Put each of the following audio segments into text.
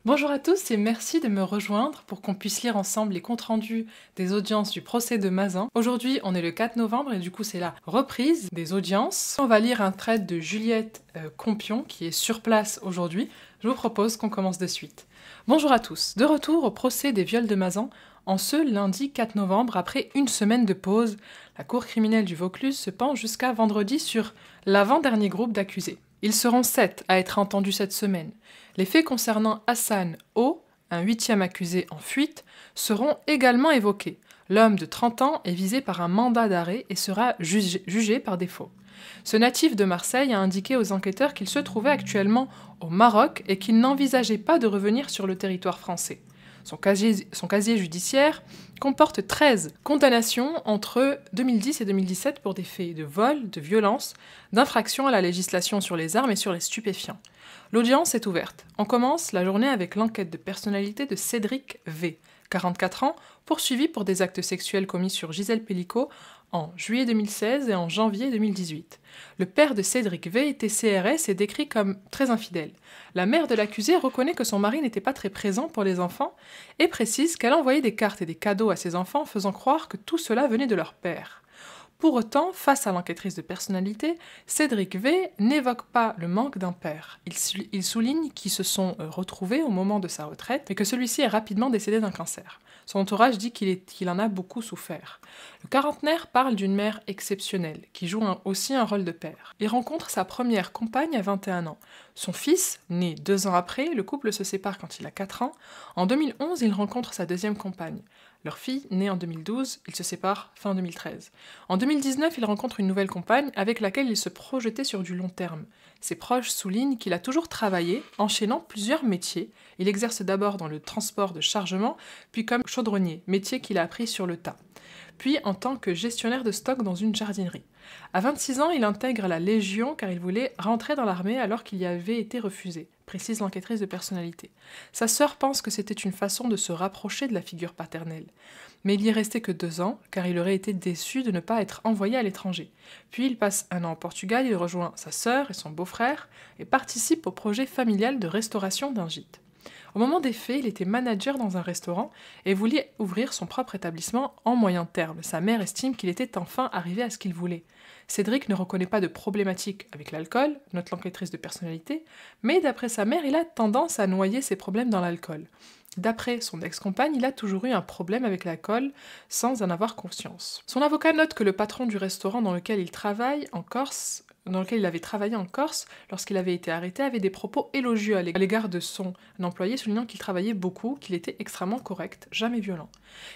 Bonjour à tous et merci de me rejoindre pour qu'on puisse lire ensemble les comptes rendus des audiences du procès de Mazan. Aujourd'hui, on est le 4 novembre et du coup, c'est la reprise des audiences. On va lire un trait de Juliette Compion qui est sur place aujourd'hui. Je vous propose qu'on commence de suite. Bonjour à tous, de retour au procès des viols de Mazan. En ce lundi 4 novembre, après une semaine de pause, la cour criminelle du Vaucluse se penche jusqu'à vendredi sur l'avant-dernier groupe d'accusés. Ils seront 7 à être entendus cette semaine. Les faits concernant Hassan O, un 8e accusé en fuite, seront également évoqués. L'homme de 30 ans est visé par un mandat d'arrêt et sera jugé par défaut. Ce natif de Marseille a indiqué aux enquêteurs qu'il se trouvait actuellement au Maroc et qu'il n'envisageait pas de revenir sur le territoire français. Son casier judiciaire comporte 13 condamnations entre 2010 et 2017 pour des faits de vol, de violence, d'infraction à la législation sur les armes et sur les stupéfiants. L'audience est ouverte. On commence la journée avec l'enquête de personnalité de Cédric V, 44 ans, poursuivi pour des actes sexuels commis sur Gisèle Pellicot en juillet 2016 et en janvier 2018. Le père de Cédric V était CRS et décrit comme très infidèle. La mère de l'accusé reconnaît que son mari n'était pas très présent pour les enfants et précise qu'elle envoyait des cartes et des cadeaux à ses enfants faisant croire que tout cela venait de leur père. Pour autant, face à l'enquêtrice de personnalité, Cédric V n'évoque pas le manque d'un père. Il souligne qu'ils se sont retrouvés au moment de sa retraite et que celui-ci est rapidement décédé d'un cancer. Son entourage dit qu'il en a beaucoup souffert. Le quarantenaire parle d'une mère exceptionnelle, qui joue aussi un rôle de père. Il rencontre sa première compagne à 21 ans. Son fils, né 2 ans après, le couple se sépare quand il a 4 ans. En 2011, il rencontre sa deuxième compagne. Leur fille, née en 2012, ils se séparent fin 2013. En 2019, il rencontre une nouvelle compagne avec laquelle il se projetait sur du long terme. Ses proches soulignent qu'il a toujours travaillé, enchaînant plusieurs métiers. Il exerce d'abord dans le transport de chargement, puis comme chaudronnier, métier qu'il a appris sur le tas. Puis en tant que gestionnaire de stock dans une jardinerie. À 26 ans, il intègre la Légion car il voulait rentrer dans l'armée alors qu'il y avait été refusé, précise l'enquêtrice de personnalité. Sa sœur pense que c'était une façon de se rapprocher de la figure paternelle. Mais il y est resté que 2 ans, car il aurait été déçu de ne pas être envoyé à l'étranger. Puis il passe 1 an au Portugal, il rejoint sa sœur et son beau-frère, et participe au projet familial de restauration d'un gîte. Au moment des faits, il était manager dans un restaurant et voulait ouvrir son propre établissement en moyen terme. Sa mère estime qu'il était enfin arrivé à ce qu'il voulait. Cédric ne reconnaît pas de problématique avec l'alcool, note l'enquêtrice de personnalité, mais d'après sa mère, il a tendance à noyer ses problèmes dans l'alcool. D'après son ex-compagne, il a toujours eu un problème avec l'alcool sans en avoir conscience. Son avocat note que le patron du restaurant dans lequel il travaille en Corse dans lequel il avait travaillé en Corse, lorsqu'il avait été arrêté, avait des propos élogieux à l'égard de son employé, soulignant qu'il travaillait beaucoup, qu'il était extrêmement correct, jamais violent.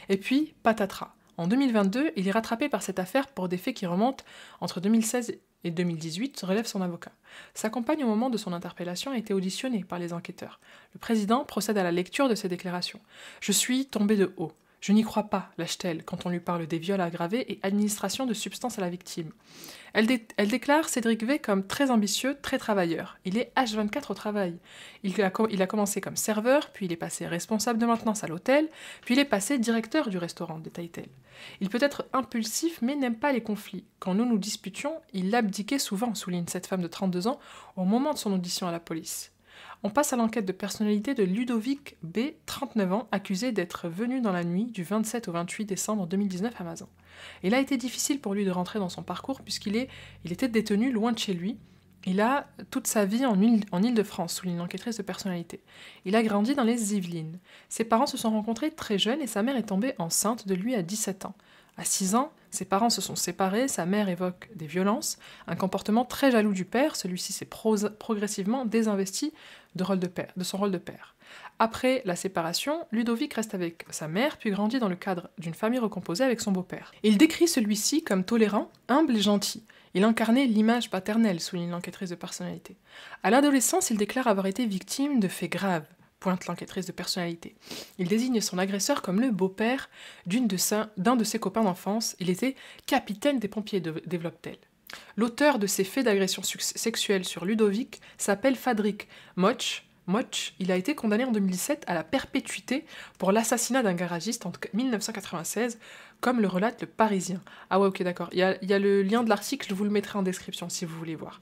Et puis, patatras. En 2022, il est rattrapé par cette affaire pour des faits qui remontent entre 2016 et 2018, relève son avocat. Sa compagne, au moment de son interpellation, a été auditionnée par les enquêteurs. Le président procède à la lecture de ses déclarations. « Je suis tombé de haut. Je n'y crois pas, lâche-t-elle, quand on lui parle des viols aggravés et administration de substances à la victime. Elle déclare Cédric V comme très ambitieux, très travailleur. Il est H24 au travail. Il a commencé comme serveur, puis il est passé responsable de maintenance à l'hôtel, puis il est passé directeur du restaurant, détaille-t-elle. Il peut être impulsif, mais n'aime pas les conflits. Quand nous nous disputions, il abdiquait souvent, souligne cette femme de 32 ans, au moment de son audition à la police. On passe à l'enquête de personnalité de Ludovic B, 39 ans, accusé d'être venu dans la nuit du 27 au 28 décembre 2019 à Mazan. Il a été difficile pour lui de rentrer dans son parcours puisqu'il était détenu loin de chez lui. Il a toute sa vie en Île-de-France, souligne l'enquêtrice de personnalité. Il a grandi dans les Yvelines. Ses parents se sont rencontrés très jeunes et sa mère est tombée enceinte de lui à 17 ans. À 6 ans, ses parents se sont séparés, sa mère évoque des violences, un comportement très jaloux du père, celui-ci s'est progressivement désinvesti de son rôle de père. Après la séparation, Ludovic reste avec sa mère, puis grandit dans le cadre d'une famille recomposée avec son beau-père. Il décrit celui-ci comme tolérant, humble et gentil. Il incarnait l'image paternelle, souligne l'enquêtrice de personnalité. À l'adolescence, il déclare avoir été victime de faits graves, pointe l'enquêtrice de personnalité. Il désigne son agresseur comme le beau-père d'un de ses copains d'enfance. Il était capitaine des pompiers, développe-t-elle. L'auteur de ces faits d'agression sexuelle sur Ludovic s'appelle Fadrik Moch. Il a été condamné en 2017 à la perpétuité pour l'assassinat d'un garagiste en 1996, comme le relate le Parisien. Ah ouais, ok, d'accord. Il y a le lien de l'article, je vous le mettrai en description si vous voulez voir.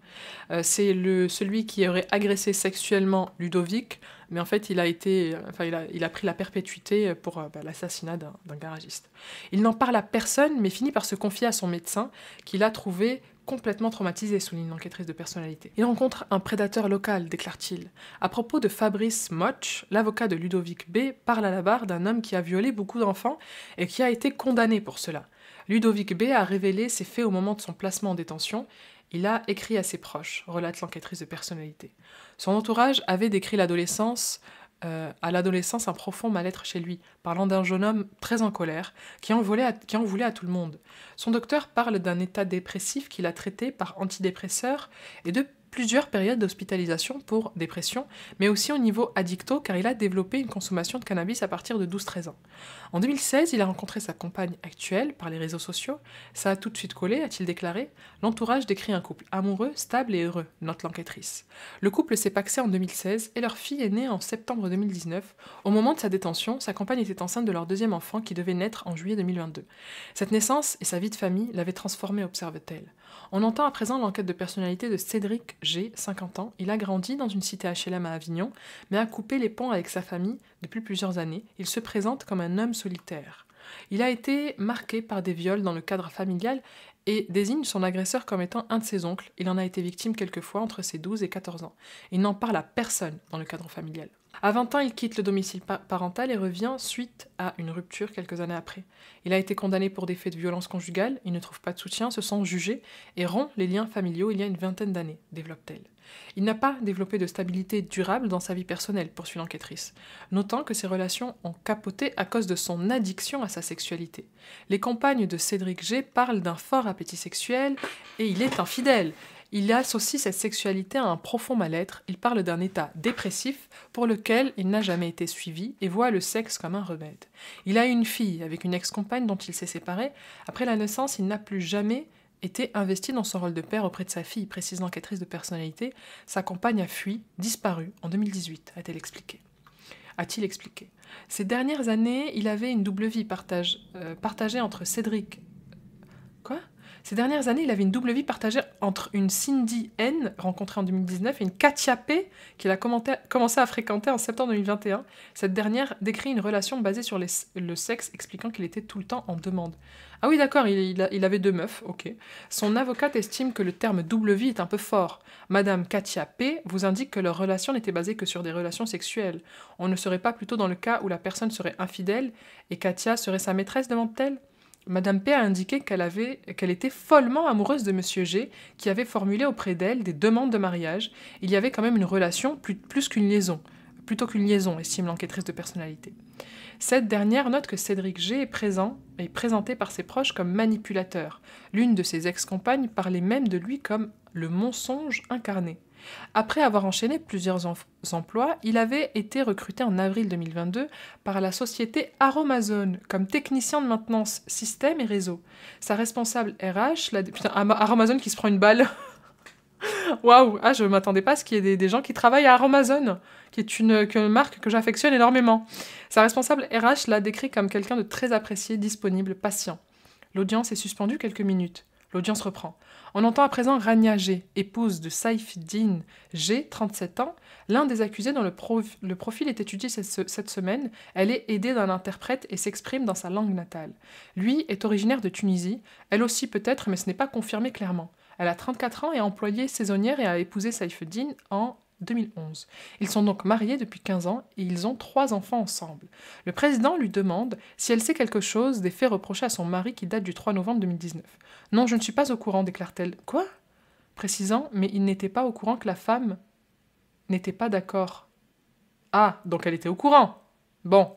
C'est celui qui aurait agressé sexuellement Ludovic, mais en fait il a pris la perpétuité pour l'assassinat d'un garagiste. Il n'en parle à personne, mais finit par se confier à son médecin, qu'il a trouvé complètement traumatisé, souligne l'enquêtrice de personnalité. Il rencontre un prédateur local, déclare-t-il. À propos de Fabrice Motch, l'avocat de Ludovic B. parle à la barre d'un homme qui a violé beaucoup d'enfants et qui a été condamné pour cela. Ludovic B. a révélé ces faits au moment de son placement en détention. Il a écrit à ses proches, relate l'enquêtrice de personnalité. Son entourage avait décrit à l'adolescence un profond mal-être chez lui, parlant d'un jeune homme très en colère, qui en voulait à tout le monde. Son docteur parle d'un état dépressif qu'il a traité par antidépresseurs et de plusieurs périodes d'hospitalisation pour dépression, mais aussi au niveau addicto, car il a développé une consommation de cannabis à partir de 12-13 ans. En 2016, il a rencontré sa compagne actuelle par les réseaux sociaux. Ça a tout de suite collé, a-t-il déclaré. L'entourage décrit un couple amoureux, stable et heureux, note l'enquêtrice. Le couple s'est pacsé en 2016 et leur fille est née en septembre 2019. Au moment de sa détention, sa compagne était enceinte de leur deuxième enfant qui devait naître en juillet 2022. Cette naissance et sa vie de famille l'avaient transformé, observe-t-elle. On entend à présent l'enquête de personnalité de Cédric G, 50 ans. Il a grandi dans une cité HLM à Avignon, mais a coupé les ponts avec sa famille depuis plusieurs années. Il se présente comme un homme solitaire. Il a été marqué par des viols dans le cadre familial et désigne son agresseur comme étant un de ses oncles. Il en a été victime quelquefois entre ses 12 et 14 ans. Il n'en parle à personne dans le cadre familial. À 20 ans, il quitte le domicile parental et revient suite à une rupture quelques années après. Il a été condamné pour des faits de violence conjugale, il ne trouve pas de soutien, se sent jugé et rompt les liens familiaux il y a une vingtaine d'années, développe-t-elle. Il n'a pas développé de stabilité durable dans sa vie personnelle, poursuit l'enquêtrice, notant que ses relations ont capoté à cause de son addiction à sa sexualité. Les compagnes de Cédric G parlent d'un fort appétit sexuel et il est infidèle. Il associe cette sexualité à un profond mal-être, il parle d'un état dépressif pour lequel il n'a jamais été suivi et voit le sexe comme un remède. Il a une fille avec une ex-compagne dont il s'est séparé. Après la naissance, il n'a plus jamais été investi dans son rôle de père auprès de sa fille, précise l'enquêtrice de personnalité. Sa compagne a fui, disparu en 2018, a-t-il expliqué. Ces dernières années, il avait une double vie partagée entre Cédric... Quoi ? Ces dernières années, il avait une double vie partagée entre une Cindy N, rencontrée en 2019, et une Katia P, qu'il a commencé à fréquenter en septembre 2021. Cette dernière décrit une relation basée sur le sexe, expliquant qu'il était tout le temps en demande. Ah oui, d'accord, il avait 2 meufs, ok. Son avocate estime que le terme double vie est un peu fort. Madame Katia P vous indique que leur relation n'était basée que sur des relations sexuelles. On ne serait pas plutôt dans le cas où la personne serait infidèle et Katia serait sa maîtresse, demande-t-elle ? Madame P a indiqué qu'elle était follement amoureuse de Monsieur G, qui avait formulé auprès d'elle des demandes de mariage. Il y avait quand même une relation plutôt qu'une liaison, estime l'enquêtrice de personnalité. Cette dernière note que Cédric G est présenté par ses proches comme manipulateur. L'une de ses ex-compagnes parlait même de lui comme le mensonge incarné. Après avoir enchaîné plusieurs emplois, il avait été recruté en avril 2022 par la société Aromazone comme technicien de maintenance système et réseau. Sa responsable RH, Aromazone qui se prend une balle. Waouh, je ne m'attendais pas à ce qu'il y ait des gens qui travaillent à Aromazone, qui est une marque que j'affectionne énormément. Sa responsable RH l'a décrit comme quelqu'un de très apprécié, disponible, patient. L'audience est suspendue quelques minutes. L'audience reprend. On entend à présent Rania G, épouse de Saifeddine G, 37 ans, l'un des accusés dont le profil est étudié cette semaine. Elle est aidée d'un interprète et s'exprime dans sa langue natale. Lui est originaire de Tunisie, elle aussi peut-être, mais ce n'est pas confirmé clairement. Elle a 34 ans et est employée saisonnière et a épousé Saifeddine en 2011. Ils sont donc mariés depuis 15 ans et ils ont 3 enfants ensemble. Le président lui demande si elle sait quelque chose des faits reprochés à son mari qui datent du 3 novembre 2019. « Non, je ne suis pas au courant », déclare-t-elle. « Quoi ?» Précisant, mais il n'était pas au courant que la femme n'était pas d'accord. Ah, donc elle était au courant. Bon,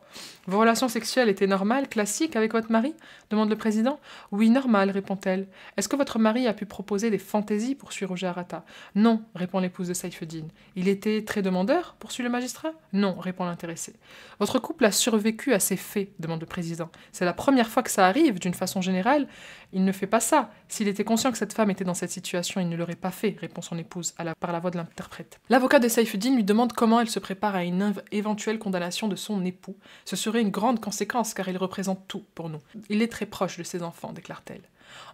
vos relations sexuelles étaient normales, classiques avec votre mari ? Demande le président. Oui, normales, répond-elle. Est-ce que votre mari a pu proposer des fantaisies, poursuit Roger Arata. Non, répond l'épouse de Saifeddine. Il était très demandeur, poursuit le magistrat. Non, répond l'intéressé. Votre couple a survécu à ces faits, demande le président. C'est la première fois que ça arrive, d'une façon générale. Il ne fait pas ça. S'il était conscient que cette femme était dans cette situation, il ne l'aurait pas fait, répond son épouse par la voix de l'interprète. L'avocat de Saifeddine lui demande comment elle se prépare à une éventuelle condamnation de son époux. époux. Ce serait une grande conséquence, car il représente tout pour nous. Il est très proche de ses enfants, déclare-t-elle.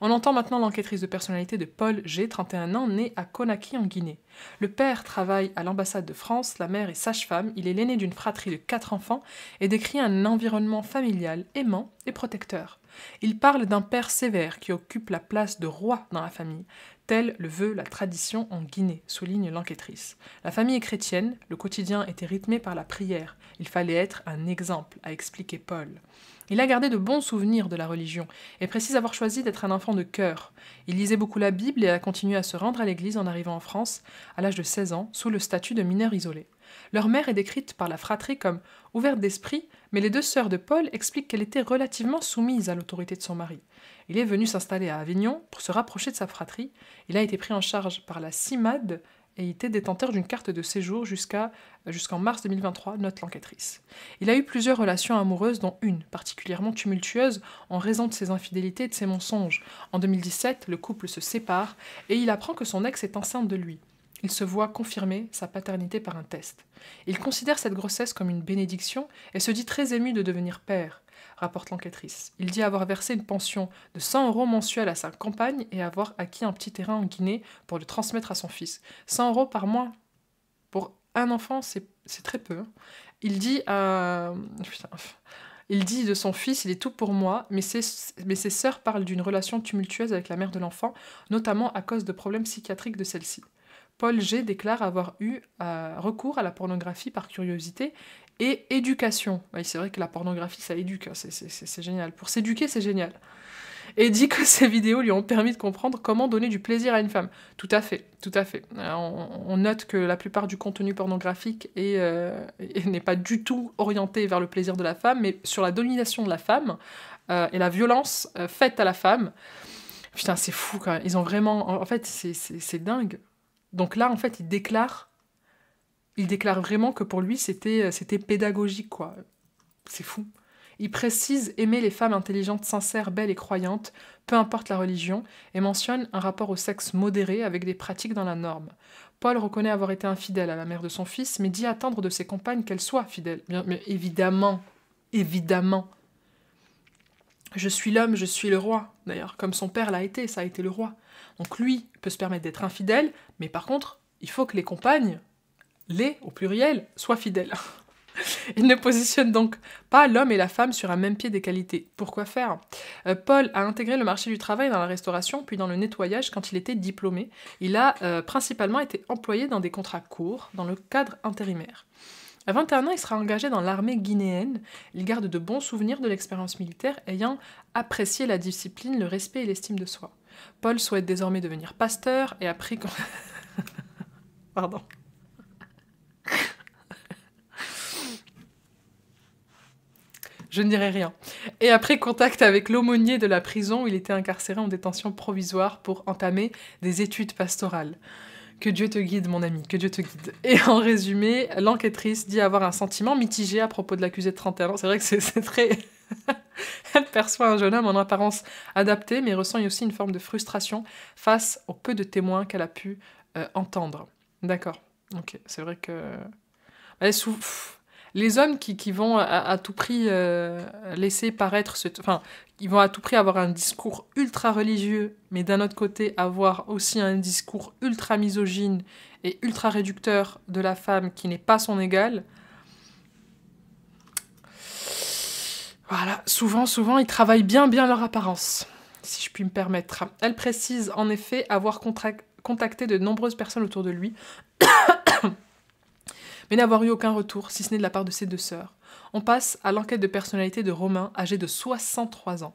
On entend maintenant l'enquêtrice de personnalité de Paul G, 31 ans, né à Conakry en Guinée. Le père travaille à l'ambassade de France, la mère est sage-femme, il est l'aîné d'une fratrie de 4 enfants et décrit un environnement familial aimant et protecteur. Il parle d'un père sévère qui occupe la place de roi dans la famille. Tel le veut la tradition en Guinée, souligne l'enquêtrice. La famille est chrétienne, le quotidien était rythmé par la prière. Il fallait être un exemple, a expliqué Paul. Il a gardé de bons souvenirs de la religion et précise avoir choisi d'être un enfant de cœur. Il lisait beaucoup la Bible et a continué à se rendre à l'église en arrivant en France à l'âge de 16 ans, sous le statut de mineur isolé. Leur mère est décrite par la fratrie comme ouverte d'esprit, mais les 2 sœurs de Paul expliquent qu'elle était relativement soumise à l'autorité de son mari. Il est venu s'installer à Avignon pour se rapprocher de sa fratrie. Il a été pris en charge par la CIMAD et était détenteur d'une carte de séjour jusqu'en mars 2023, note l'enquêtrice. Il a eu plusieurs relations amoureuses, dont une particulièrement tumultueuse en raison de ses infidélités et de ses mensonges. En 2017, le couple se sépare et il apprend que son ex est enceinte de lui. Il se voit confirmer sa paternité par un test. Il considère cette grossesse comme une bénédiction et se dit très ému de devenir père, rapporte l'enquêtrice. Il dit avoir versé une pension de 100 € mensuels à sa compagne et avoir acquis un petit terrain en Guinée pour le transmettre à son fils. 100 € par mois pour un enfant, c'est très peu. Hein. Il dit de son fils, il est tout pour moi, mais ses sœurs parlent d'une relation tumultueuse avec la mère de l'enfant, notamment à cause de problèmes psychiatriques de celle-ci. Paul G déclare avoir eu recours à la pornographie par curiosité et éducation. Oui, c'est vrai que la pornographie, ça éduque, hein, c'est génial. Pour s'éduquer, c'est génial. Et dit que ces vidéos lui ont permis de comprendre comment donner du plaisir à une femme. Tout à fait, tout à fait. On note que la plupart du contenu pornographique n'est pas du tout orienté vers le plaisir de la femme, mais sur la domination de la femme et la violence faite à la femme. Putain, c'est fou quand même. Ils ont vraiment... En fait, c'est dingue. Donc là, en fait, il déclare vraiment que pour lui, c'était pédagogique, quoi. C'est fou. Il précise aimer les femmes intelligentes, sincères, belles et croyantes, peu importe la religion, et mentionne un rapport au sexe modéré avec des pratiques dans la norme. Paul reconnaît avoir été infidèle à la mère de son fils, mais dit attendre de ses compagnes qu'elles soient fidèles. Mais évidemment, évidemment. Je suis l'homme, je suis le roi. D'ailleurs, comme son père l'a été, ça a été le roi. Donc lui peut se permettre d'être infidèle, mais par contre, il faut que les compagnes, au pluriel, soient fidèles. Il ne positionne donc pas l'homme et la femme sur un même pied d'égalité. Pourquoi faire ? Paul a intégré le marché du travail dans la restauration, puis dans le nettoyage quand il était diplômé. Il a principalement été employé dans des contrats courts, dans le cadre intérimaire. À 21 ans, il sera engagé dans l'armée guinéenne. Il garde de bons souvenirs de l'expérience militaire, ayant apprécié la discipline, le respect et l'estime de soi. Paul souhaite désormais devenir pasteur et a pris... Pardon. Je ne dirai rien. Et après contact avec l'aumônier de la prison où il était incarcéré en détention provisoire pour entamer des études pastorales. Que Dieu te guide, mon ami, que Dieu te guide. Et en résumé, l'enquêtrice dit avoir un sentiment mitigé à propos de l'accusé de 31 ans. C'est vrai que c'est très... Elle perçoit un jeune homme en apparence adapté, mais ressent aussi une forme de frustration face au peu de témoins qu'elle a pu entendre. D'accord. Ok, c'est vrai que... Les hommes qui vont à tout prix laisser paraître... Enfin, ils vont à tout prix avoir un discours ultra religieux, mais d'un autre côté, avoir aussi un discours ultra misogyne et ultra réducteur de la femme qui n'est pas son égale. Voilà, souvent, ils travaillent bien leur apparence, si je puis me permettre. Elle précise en effet avoir contacté de nombreuses personnes autour de lui, mais n'avoir eu aucun retour, si ce n'est de la part de ses 2 sœurs. On passe à l'enquête de personnalité de Romain, âgé de 63 ans.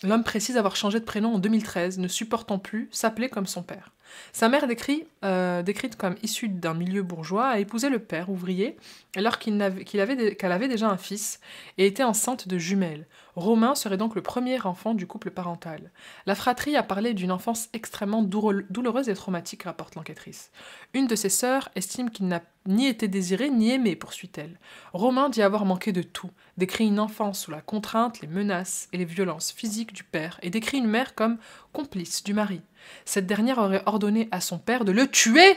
L'homme précise avoir changé de prénom en 2013, ne supportant plus s'appeler comme son père. Sa mère, décrite comme issue d'un milieu bourgeois, a épousé le père, ouvrier, alors qu'elle avait déjà un fils et était enceinte de jumelles. Romain serait donc le premier enfant du couple parental. La fratrie a parlé d'une enfance extrêmement douloureuse et traumatique, rapporte l'enquêtrice. Une de ses sœurs estime qu'il n'a ni été désiré ni aimé, poursuit-elle. Romain dit avoir manqué de tout, décrit une enfance sous la contrainte, les menaces et les violences physiques du père, et décrit une mère comme complice du mari. Cette dernière aurait ordonné à son père de le tuer,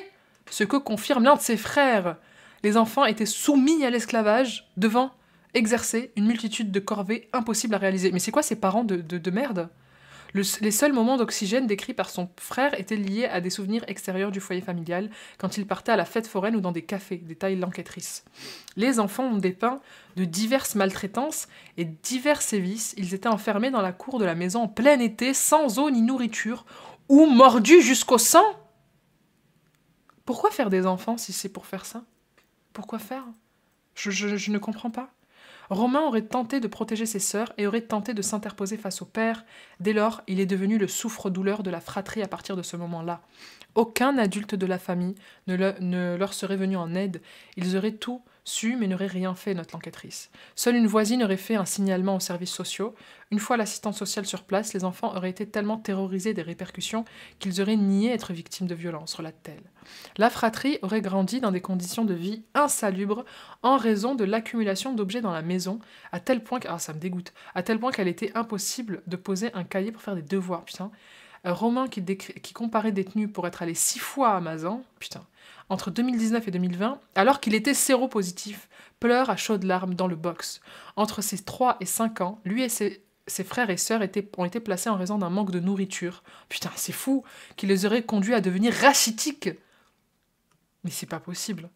ce que confirme l'un de ses frères. Les enfants étaient soumis à l'esclavage devant exercer une multitude de corvées impossibles à réaliser. Mais c'est quoi ces parents de merde? Les seuls moments d'oxygène décrits par son frère étaient liés à des souvenirs extérieurs du foyer familial, quand il partait à la fête foraine ou dans des cafés, détaille l'enquêtrice. Les enfants ont dépeint de diverses maltraitances et divers sévices. Ils étaient enfermés dans la cour de la maison en plein été, sans eau ni nourriture, ou mordus jusqu'au sang. Pourquoi faire des enfants si c'est pour faire ça? Pourquoi faire? Je ne comprends pas. Romain aurait tenté de protéger ses sœurs et aurait tenté de s'interposer face au père. Dès lors, il est devenu le souffre-douleur de la fratrie à partir de ce moment-là. Aucun adulte de la famille ne leur serait venu en aide. Ils auraient tout su mais n'auraient rien fait, note l'enquêtrice. Seule une voisine aurait fait un signalement aux services sociaux. Une fois l'assistante sociale sur place, les enfants auraient été tellement terrorisés des répercussions qu'ils auraient nié être victimes de violences, relate-t-elle. La fratrie aurait grandi dans des conditions de vie insalubres en raison de l'accumulation d'objets dans la maison, à tel point ça me dégoûte, à tel point qu'elle était impossible de poser un cahier pour faire des devoirs, putain. Romain qui comparait détenu pour être allé 6 fois à Mazan, putain, entre 2019 et 2020, alors qu'il était séropositif, pleure à chaudes larmes dans le box. Entre ses 3 et 5 ans, lui et ses frères et sœurs ont été placés en raison d'un manque de nourriture. Putain, c'est fou, qui les aurait conduits à devenir rachitiques. Mais c'est pas possible.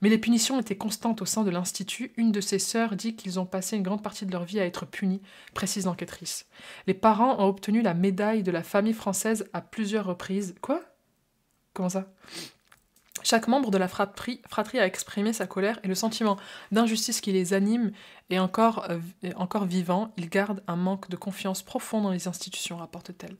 Mais les punitions étaient constantes au sein de l'Institut. Une de ses sœurs dit qu'ils ont passé une grande partie de leur vie à être punis, précise l'enquêtrice. Les parents ont obtenu la médaille de la famille française à plusieurs reprises. Quoi? Comment ça? Chaque membre de la fratrie a exprimé sa colère et le sentiment d'injustice qui les anime est encore vivant. Il garde un manque de confiance profond dans les institutions, rapporte-t-elle.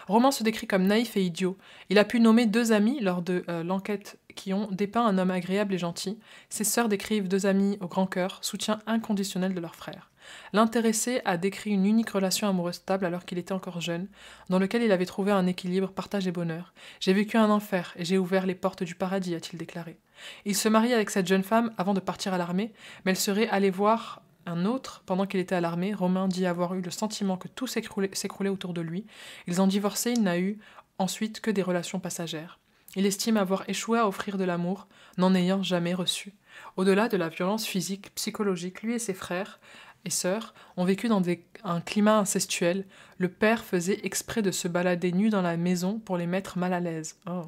Romain se décrit comme naïf et idiot. Il a pu nommer 2 amis lors de l'enquête qui ont dépeint un homme agréable et gentil. Ses sœurs décrivent 2 amis au grand cœur, soutien inconditionnel de leur frère. L'intéressé a décrit une unique relation amoureuse stable alors qu'il était encore jeune, dans lequel il avait trouvé un équilibre, partage et bonheur. « J'ai vécu un enfer et j'ai ouvert les portes du paradis », a-t-il déclaré. Il se marie avec cette jeune femme avant de partir à l'armée, mais elle serait allée voir un autre pendant qu'il était à l'armée. Romain dit avoir eu le sentiment que tout s'écroulait autour de lui. Ils ont divorcé, il n'a eu ensuite que des relations passagères. Il estime avoir échoué à offrir de l'amour, n'en ayant jamais reçu. Au-delà de la violence physique, psychologique, lui et ses frères et sœurs ont vécu dans un climat incestuel. Le père faisait exprès de se balader nu dans la maison pour les mettre mal à l'aise. Oh.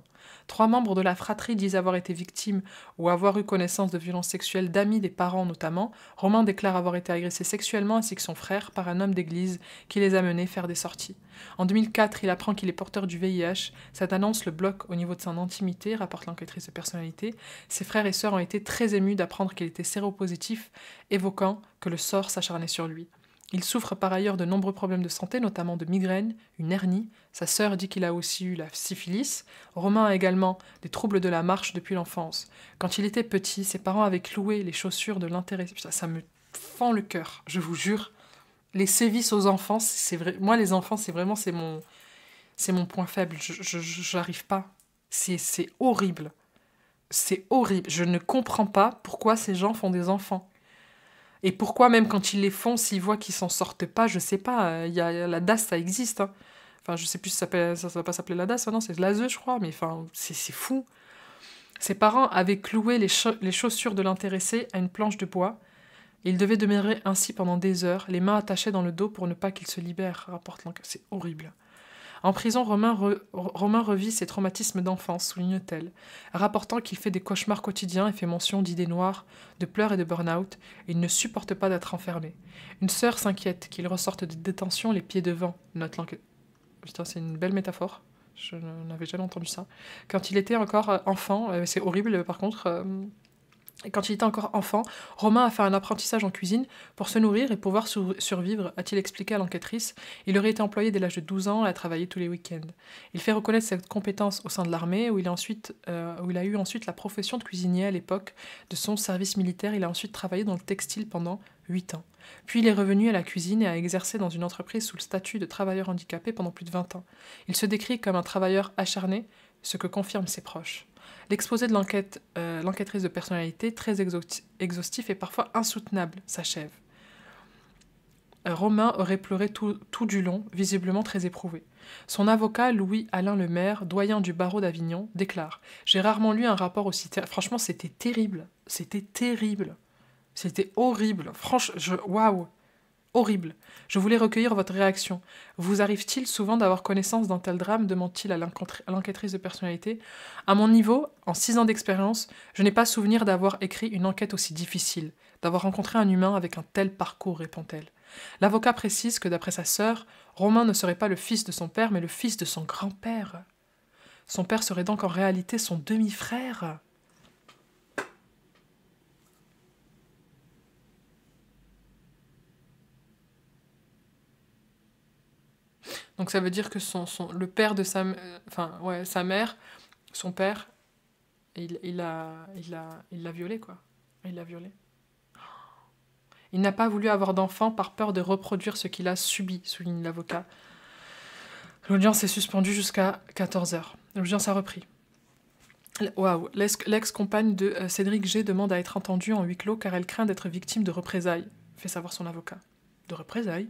3 membres de la fratrie disent avoir été victimes ou avoir eu connaissance de violences sexuelles d'amis des parents notamment. Romain déclare avoir été agressé sexuellement ainsi que son frère par un homme d'église qui les a menés faire des sorties. En 2004, il apprend qu'il est porteur du VIH. Cette annonce le bloque au niveau de son intimité, rapporte l'enquêtrice de personnalité. Ses frères et sœurs ont été très émus d'apprendre qu'il était séropositif, évoquant que le sort s'acharnait sur lui. Il souffre par ailleurs de nombreux problèmes de santé, notamment de migraines, une hernie. Sa sœur dit qu'il a aussi eu la syphilis. Romain a également des troubles de la marche depuis l'enfance. Quand il était petit, ses parents avaient cloué les chaussures de l'intéressé. Ça me fend le cœur, je vous jure. Les sévices aux enfants, c'est vrai. Moi, les enfants, c'est mon point faible. Je n'arrive pas. C'est horrible. C'est horrible. Je ne comprends pas pourquoi ces gens font des enfants. Et pourquoi même quand ils les font, s'ils voient qu'ils s'en sortent pas, je sais pas, y a la DAS, ça existe. Hein. Enfin, je sais plus si ça va pas s'appeler la DAS, non, c'est l'ASE, je crois, mais enfin, c'est fou. Ses parents avaient cloué les chaussures de l'intéressé à une planche de bois. Et il devait demeurer ainsi pendant des heures, les mains attachées dans le dos pour ne pas qu'il se libère, rapporte l'enquête. C'est horrible. En prison, Romain revit ses traumatismes d'enfance, souligne-t-elle, rapportant qu'il fait des cauchemars quotidiens et fait mention d'idées noires, de pleurs et de burn-out, et il ne supporte pas d'être enfermé. Une sœur s'inquiète qu'il ressorte de détention les pieds devant, note l'enquête. Putain, c'est une belle métaphore. Je n'avais jamais entendu ça. Quand il était encore enfant, c'est horrible par contre... Quand il était encore enfant, Romain a fait un apprentissage en cuisine pour se nourrir et pouvoir survivre, a-t-il expliqué à l'enquêtrice. Il aurait été employé dès l'âge de 12 ans et a travaillé tous les week-ends. Il fait reconnaître cette compétence au sein de l'armée, où il a eu ensuite la profession de cuisinier à l'époque de son service militaire. Il a ensuite travaillé dans le textile pendant 8 ans. Puis il est revenu à la cuisine et a exercé dans une entreprise sous le statut de travailleur handicapé pendant plus de 20 ans. Il se décrit comme un travailleur acharné, ce que confirment ses proches. L'exposé de l'enquêtrice de personnalité, très exhaustif et parfois insoutenable, s'achève. Romain aurait pleuré tout du long, visiblement très éprouvé. Son avocat, Louis-Alain Lemaire, doyen du barreau d'Avignon, déclare « J'ai rarement lu un rapport aussi... Franchement, c'était terrible. C'était terrible. C'était horrible. Franchement, waouh. Horrible. Je voulais recueillir votre réaction. Vous arrive-t-il souvent d'avoir connaissance d'un tel drame demande-t-il à l'enquêtrice de personnalité. À mon niveau, en 6 ans d'expérience, je n'ai pas souvenir d'avoir écrit une enquête aussi difficile, d'avoir rencontré un humain avec un tel parcours, répond-elle. L'avocat précise que d'après sa sœur, Romain ne serait pas le fils de son père, mais le fils de son grand-père. Son père serait donc en réalité son demi-frère. Donc ça veut dire que le père de sa mère, son père, il l'a violé, quoi. Il l'a violé. Il n'a pas voulu avoir d'enfant par peur de reproduire ce qu'il a subi, souligne l'avocat. L'audience est suspendue jusqu'à 14 h. L'audience a repris. Waouh, l'ex-compagne de Cédric G demande à être entendue en huis clos car elle craint d'être victime de représailles, fait savoir son avocat. De représailles ?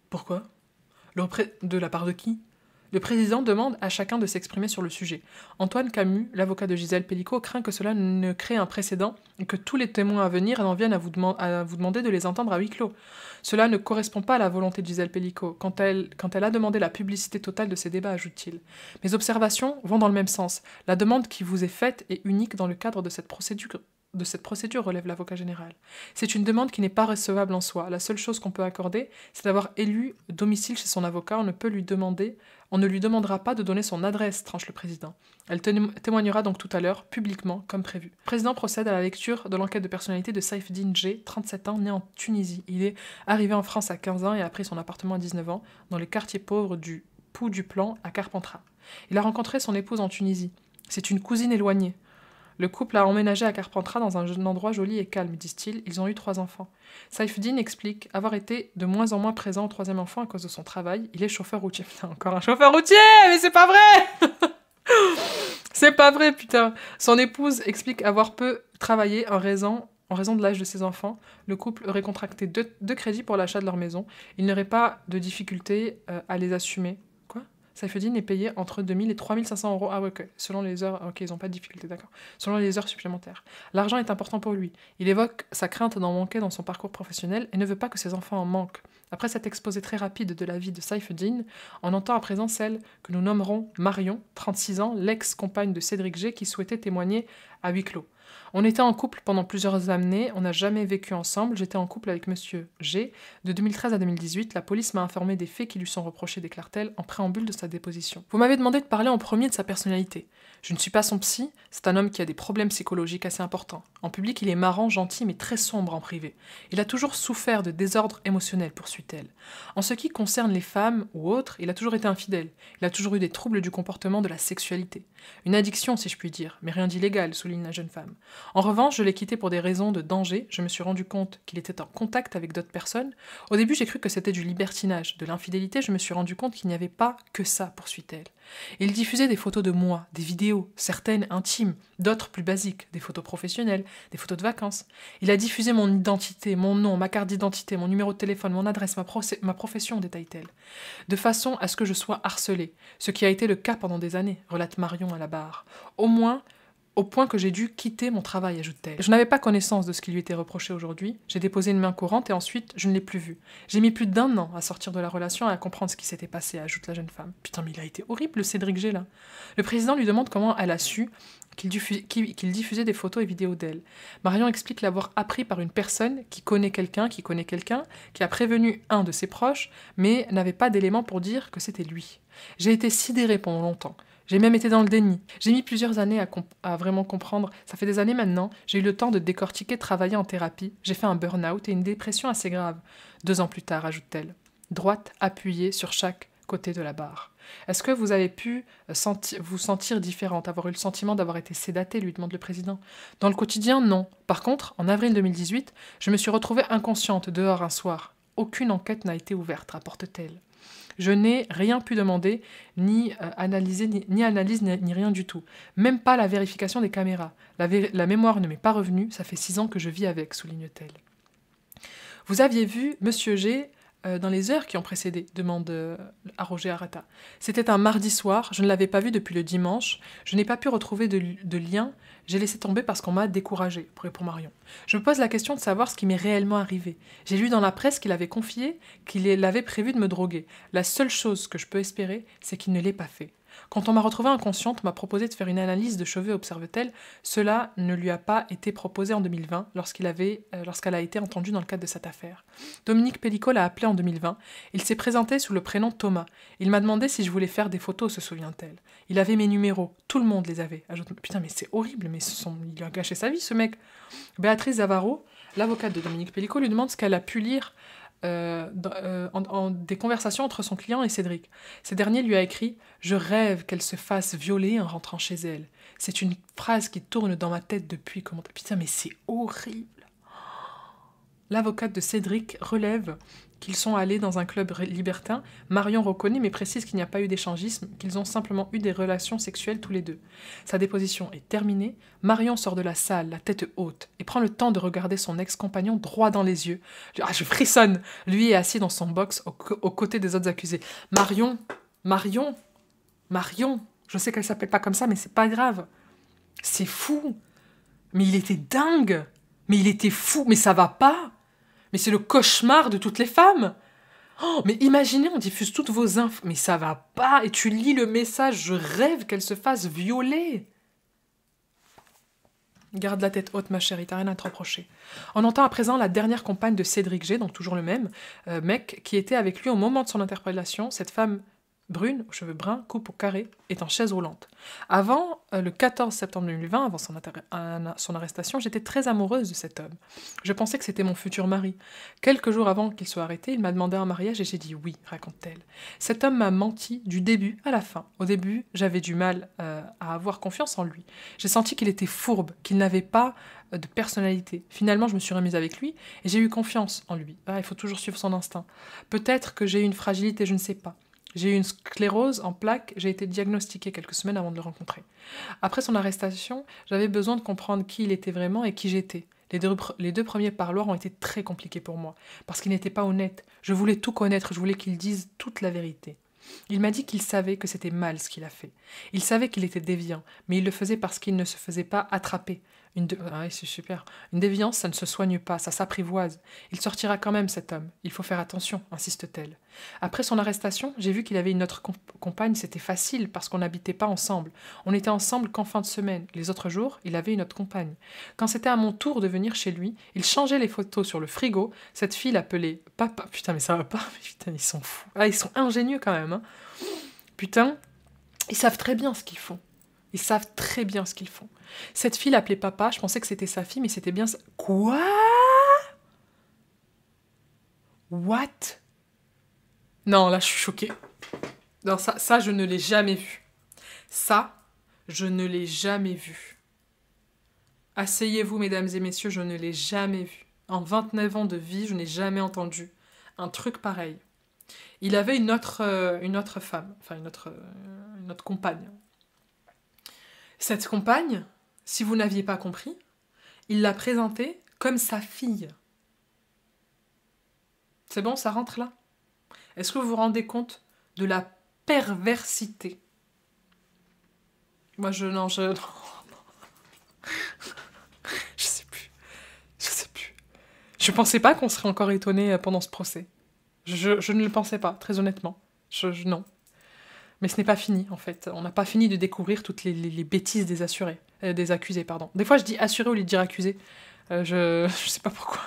Pourquoi ? De la part de qui ? Le président demande à chacun de s'exprimer sur le sujet. Antoine Camus, l'avocat de Gisèle Pellicot, craint que cela ne crée un précédent et que tous les témoins à venir en viennent à vous demander de les entendre à huis clos. Cela ne correspond pas à la volonté de Gisèle Pellicot quand elle a demandé la publicité totale de ces débats, ajoute-t-il. Mes observations vont dans le même sens. La demande qui vous est faite est unique dans le cadre de cette procédure, relève l'avocat général. C'est une demande qui n'est pas recevable en soi. La seule chose qu'on peut accorder, c'est d'avoir élu domicile chez son avocat. On ne lui demandera pas de donner son adresse, tranche le président. Elle témoignera donc tout à l'heure, publiquement, comme prévu. Le président procède à la lecture de l'enquête de personnalité de Saifeddine G, 37 ans, né en Tunisie. Il est arrivé en France à 15 ans et a pris son appartement à 19 ans, dans le quartier pauvre du Pou du Plan, à Carpentras. Il a rencontré son épouse en Tunisie. C'est une cousine éloignée. Le couple a emménagé à Carpentras dans un endroit joli et calme, disent-ils. Ils ont eu 3 enfants. Saifeddine explique avoir été de moins en moins présent au 3e enfant à cause de son travail. Il est chauffeur routier. Putain, encore un chauffeur routier. Mais c'est pas vrai. C'est pas vrai, putain. Son épouse explique avoir peu travaillé en raison de l'âge de ses enfants. Le couple aurait contracté 2 crédits pour l'achat de leur maison. Il n'aurait pas de difficulté à les assumer. Saifeddine est payé entre 2000 et 3500 euros. Ah ouais, ok. Selon les heures... Ok, ils n'ont pas de difficulté, d'accord. Selon les heures supplémentaires. L'argent est important pour lui. Il évoque sa crainte d'en manquer dans son parcours professionnel et ne veut pas que ses enfants en manquent. Après cet exposé très rapide de la vie de Saifeddine, on entend à présent celle que nous nommerons Marion, 36 ans, l'ex-compagne de Cédric G, qui souhaitait témoigner à huis clos. On était en couple pendant plusieurs années, on n'a jamais vécu ensemble, j'étais en couple avec monsieur G. De 2013 à 2018, la police m'a informé des faits qui lui sont reprochés, déclare-t-elle, en préambule de sa déposition. Vous m'avez demandé de parler en premier de sa personnalité. Je ne suis pas son psy, c'est un homme qui a des problèmes psychologiques assez importants. En public, il est marrant, gentil, mais très sombre en privé. Il a toujours souffert de désordre émotionnel, poursuit-elle. En ce qui concerne les femmes ou autres, il a toujours été infidèle. Il a toujours eu des troubles du comportement, de la sexualité. Une addiction, si je puis dire, mais rien d'illégal, souligne la jeune femme. En revanche, je l'ai quitté pour des raisons de danger. Je me suis rendu compte qu'il était en contact avec d'autres personnes. Au début, j'ai cru que c'était du libertinage, de l'infidélité. Je me suis rendu compte qu'il n'y avait pas que ça, poursuit-elle. Il diffusait des photos de moi, des vidéos, certaines intimes, d'autres plus basiques, des photos professionnelles, des photos de vacances. Il a diffusé mon identité, mon nom, ma carte d'identité, mon numéro de téléphone, mon adresse, ma profession, détaille-t-elle, de façon à ce que je sois harcelée, ce qui a été le cas pendant des années, relate Marion à la barre. Au point que j'ai dû quitter mon travail, ajoute-t-elle. Je n'avais pas connaissance de ce qui lui était reproché aujourd'hui. J'ai déposé une main courante et ensuite, je ne l'ai plus vu. J'ai mis plus d'1 an à sortir de la relation et à comprendre ce qui s'était passé, ajoute la jeune femme. Putain, mais il a été horrible, le Cédric G, là. Le président lui demande comment elle a su qu'il diffusait des photos et vidéos d'elle. Marion explique l'avoir appris par une personne qui connaît quelqu'un, qui a prévenu un de ses proches, mais n'avait pas d'éléments pour dire que c'était lui. J'ai été sidérée pendant longtemps. J'ai même été dans le déni. J'ai mis plusieurs années à vraiment comprendre. Ça fait des années maintenant. J'ai eu le temps de décortiquer, de travailler en thérapie. J'ai fait un burn-out et une dépression assez grave. 2 ans plus tard, ajoute-t-elle. Droite appuyée sur chaque côté de la barre. Est-ce que vous avez pu vous sentir différente, avoir eu le sentiment d'avoir été sédatée, lui demande le président. Dans le quotidien, non. Par contre, en avril 2018, je me suis retrouvée inconsciente dehors un soir. Aucune enquête n'a été ouverte, rapporte-t-elle. Je n'ai rien pu demander, ni analyse, ni rien du tout. Même pas la vérification des caméras. La mémoire ne m'est pas revenue, ça fait 6 ans que je vis avec, souligne-t-elle. Vous aviez vu Monsieur G dans les heures qui ont précédé, demande à Roger Arata. C'était un mardi soir, je ne l'avais pas vu depuis le dimanche, je n'ai pas pu retrouver de lien, j'ai laissé tomber parce qu'on m'a découragée, pour Marion. Je me pose la question de savoir ce qui m'est réellement arrivé. J'ai lu dans la presse qu'il avait confié qu'il avait prévu de me droguer. La seule chose que je peux espérer, c'est qu'il ne l'ait pas fait. Quand on m'a retrouvée inconsciente, on m'a proposé de faire une analyse de cheveux, observe-t-elle. Cela ne lui a pas été proposé en 2020, lorsqu'elle a été entendue dans le cadre de cette affaire. Dominique Pellicot l'a appelé en 2020. Il s'est présenté sous le prénom Thomas. Il m'a demandé si je voulais faire des photos, se souvient-elle. Il avait mes numéros. Tout le monde les avait. Putain, mais c'est horrible, mais il a gâché sa vie, ce mec. Béatrice Zavaro, l'avocate de Dominique Pellicot, lui demande ce qu'elle a pu lire des conversations entre son client et Cédric. Ce dernier lui a écrit « Je rêve qu'elle se fasse violer en rentrant chez elle. C'est une phrase qui tourne dans ma tête depuis... » Putain, mais c'est horrible. L'avocate de Cédric relève qu'ils sont allés dans un club libertin. Marion reconnaît mais précise qu'il n'y a pas eu d'échangisme, qu'ils ont simplement eu des relations sexuelles tous les deux. Sa déposition est terminée. Marion sort de la salle, la tête haute, et prend le temps de regarder son ex-compagnon droit dans les yeux. Ah, je frissonne. Lui est assis dans son box aux côtés des autres accusés. Marion, je sais qu'elle s'appelle pas comme ça, mais c'est pas grave. C'est fou. Mais il était dingue. Mais il était fou. Mais ça va pas. Mais c'est le cauchemar de toutes les femmes. Oh, mais imaginez, on diffuse toutes vos infos. Mais ça va pas. Et tu lis le message. Je rêve qu'elle se fasse violer. Garde la tête haute, ma chérie. T'as rien à te reprocher. On entend à présent la dernière compagne de Cédric G, donc toujours le même mec, qui était avec lui au moment de son interpellation. Cette femme brune, aux cheveux bruns, coupe au carré, est en chaise roulante. Avant, le 14 septembre 2020, avant son arrestation, j'étais très amoureuse de cet homme. Je pensais que c'était mon futur mari. Quelques jours avant qu'il soit arrêté, il m'a demandé un mariage et j'ai dit oui, raconte-t-elle. Cet homme m'a menti du début à la fin. Au début, j'avais du mal à avoir confiance en lui. J'ai senti qu'il était fourbe, qu'il n'avait pas de personnalité. Finalement, je me suis remise avec lui et j'ai eu confiance en lui. Ah, il faut toujours suivre son instinct. Peut-être que j'ai eu une fragilité, je ne sais pas. J'ai eu une sclérose en plaques, j'ai été diagnostiquée quelques semaines avant de le rencontrer. Après son arrestation, j'avais besoin de comprendre qui il était vraiment et qui j'étais. Les deux premiers parloirs ont été très compliqués pour moi, parce qu'il n'était pas honnête. Je voulais tout connaître, je voulais qu'il dise toute la vérité. Il m'a dit qu'il savait que c'était mal ce qu'il a fait. Il savait qu'il était déviant, mais il le faisait parce qu'il ne se faisait pas attraper. C'est super. Une déviance, ça ne se soigne pas, ça s'apprivoise. Il sortira quand même, cet homme. Il faut faire attention, insiste-t-elle. Après son arrestation, j'ai vu qu'il avait une autre compagne, c'était facile parce qu'on n'habitait pas ensemble. On était ensemble qu'en fin de semaine. Les autres jours, il avait une autre compagne. Quand c'était à mon tour de venir chez lui, il changeait les photos sur le frigo. Cette fille l'appelait papa. Putain, mais ça va pas. Putain, ils sont fous. Ah, ils sont ingénieux quand même. Hein. Putain, ils savent très bien ce qu'ils font. Ils savent très bien ce qu'ils font. Cette fille l'appelait papa, je pensais que c'était sa fille, mais c'était bien... Quoi? What? Non, là, je suis choquée. Non, ça, je ne l'ai jamais vu. Ça, je ne l'ai jamais vu. Asseyez-vous, mesdames et messieurs, je ne l'ai jamais vu. En 29 ans de vie, je n'ai jamais entendu un truc pareil. Il avait une autre femme, enfin une autre compagne. Cette compagne, si vous n'aviez pas compris, il l'a présentée comme sa fille. C'est bon, ça rentre là? Est-ce que vous vous rendez compte de la perversité? Moi, non. Je sais plus. Je pensais pas qu'on serait encore étonné pendant ce procès. Je ne le pensais pas, très honnêtement. Non. Mais ce n'est pas fini, en fait. On n'a pas fini de découvrir toutes les bêtises des accusés. Des fois, je dis assurés au lieu de dire accusés. Je sais pas pourquoi.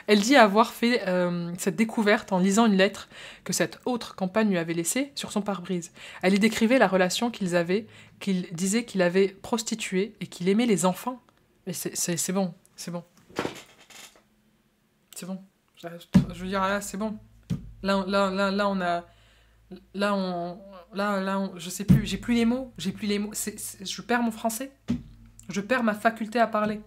Elle dit avoir fait cette découverte en lisant une lettre que cette autre compagne lui avait laissée sur son pare-brise. Elle y décrivait la relation qu'ils avaient, qu'il disait qu'il avait prostituée et qu'il aimait les enfants. Mais c'est bon. C'est bon. Je veux dire, là, c'est bon. Là, on a... je sais plus, j'ai plus les mots. Je perds mon français. Je perds ma faculté à parler.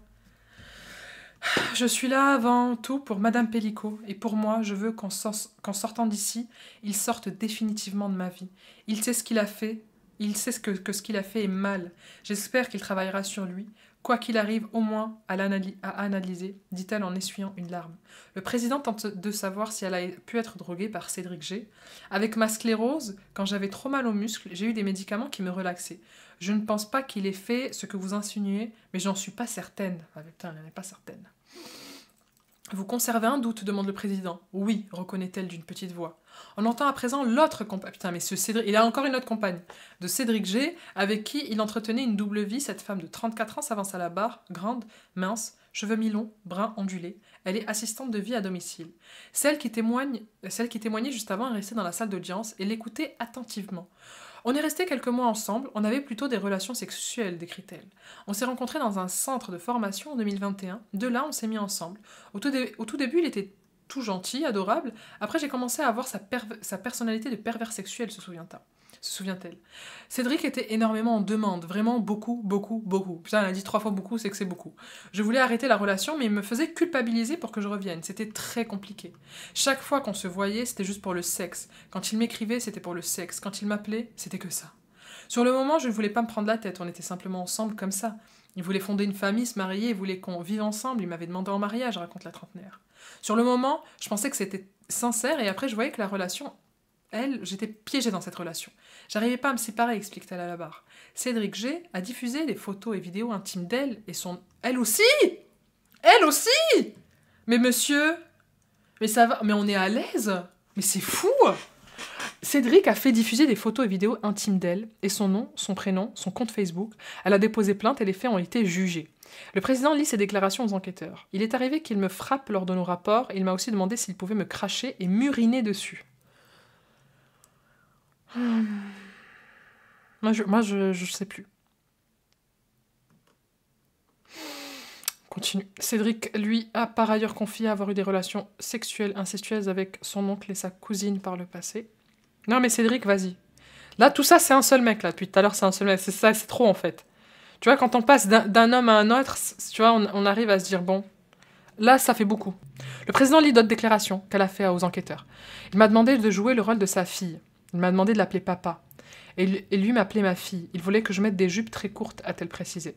Je suis là avant tout pour Madame Pellicot, et pour moi, je veux qu'en sortant d'ici, il sorte définitivement de ma vie. Il sait ce qu'il a fait, Il sait que ce qu'il a fait est mal. J'espère qu'il travaillera sur lui. Quoi qu'il arrive, au moins à analyser, dit-elle en essuyant une larme. Le président tente de savoir si elle a pu être droguée par Cédric G. Avec ma sclérose, quand j'avais trop mal aux muscles, j'ai eu des médicaments qui me relaxaient. Je ne pense pas qu'il ait fait ce que vous insinuez, mais j'en suis pas certaine. Ah putain, elle n'est pas certaine. Vous conservez un doute, demande le président. Oui, reconnaît-elle d'une petite voix. On entend à présent l'autre compagne. Putain, mais ce Cédric, il a encore une autre compagne. De Cédric G, avec qui il entretenait une double vie. Cette femme de 34 ans s'avance à la barre, grande, mince, cheveux mi-longs, bruns ondulés. Elle est assistante de vie à domicile. Celle qui témoignait juste avant est restée dans la salle d'audience et l'écoutait attentivement. On est resté quelques mois ensemble, on avait plutôt des relations sexuelles, décrit-elle. On s'est rencontrés dans un centre de formation en 2021. De là, on s'est mis ensemble. Au tout début, il était tout gentil, adorable. Après, j'ai commencé à avoir sa personnalité de pervers sexuel, se souvient-elle. Cédric était énormément en demande, vraiment beaucoup, beaucoup, beaucoup. Putain, elle a dit 3 fois beaucoup, c'est que c'est beaucoup. Je voulais arrêter la relation, mais il me faisait culpabiliser pour que je revienne. C'était très compliqué. Chaque fois qu'on se voyait, c'était juste pour le sexe. Quand il m'écrivait, c'était pour le sexe. Quand il m'appelait, c'était que ça. Sur le moment, je ne voulais pas me prendre la tête, on était simplement ensemble comme ça. Il voulait fonder une famille, se marier, il voulait qu'on vive ensemble, il m'avait demandé en mariage, raconte la trentenaire. Sur le moment, je pensais que c'était sincère, et après je voyais que la relation, j'étais piégée dans cette relation. J'arrivais pas à me séparer, explique-t-elle à la barre. Cédric G a diffusé des photos et vidéos intimes d'elle et son... Elle aussi. Mais monsieur... Mais ça va... Mais on est à l'aise. Mais c'est fou. Cédric a fait diffuser des photos et vidéos intimes d'elle, et son nom, son prénom, son compte Facebook. Elle a déposé plainte et les faits ont été jugés. Le président lit ses déclarations aux enquêteurs. Il est arrivé qu'il me frappe lors de nos rapports, et il m'a aussi demandé s'il pouvait me cracher et m'uriner dessus. Moi, je sais plus. Continue. Cédric, lui, a par ailleurs confié avoir eu des relations sexuelles incestueuses avec son oncle et sa cousine par le passé. Non mais Cédric, vas-y. Là, tout ça, c'est un seul mec, là. Depuis tout à l'heure, c'est un seul mec. C'est ça, c'est trop, en fait. Tu vois, quand on passe d'un homme à un autre, tu vois, on arrive à se dire, bon, là, ça fait beaucoup. Le président lit d'autres déclarations qu'elle a fait aux enquêteurs. Il m'a demandé de jouer le rôle de sa fille. Il m'a demandé de l'appeler papa. Et lui m'appelait ma fille. Il voulait que je mette des jupes très courtes, a-t-elle précisé.